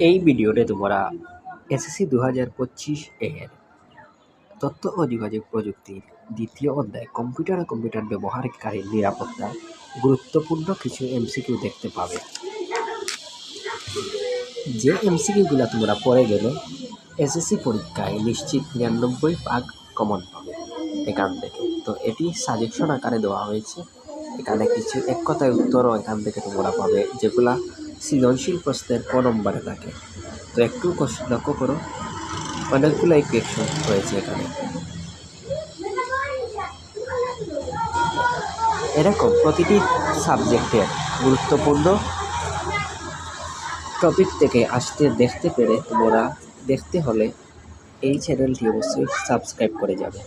এই ভিডিওতে তোমরা এসএসসি 2025 এর তথ্য ও যোগাযোগ প্রযুক্তির দ্বিতীয় অধ্যায় কম্পিউটার ও কম্পিউটার ব্যবহারকারীর নিরাপত্তা গুরুত্বপূর্ণ কিছু এমসিকিউ দেখতে পাবে। যে এমসিকিউগুলো তোমরা পড়ে গেলে এসএসসি পরীক্ষায় নিশ্চিত 99% কমন পাবে এখান থেকে। তো এটি সাজেশন আকারে দেওয়া হয়েছে। এখানে কিছু এক কথায় উত্তরও এখান থেকে তোমরা পাবে, যেগুলা সৃজনশীল প্রশ্নের ক নম্বরে থাকে। তো একটু লক্ষ্য করো, অনেকগুলো ইকুয়েশন রয়েছে এখানে। এরকম প্রতিটি সাবজেক্টের গুরুত্বপূর্ণ টপিক থেকে দেখতে হলে এই চ্যানেলটি অবশ্যই সাবস্ক্রাইব করে যাবে।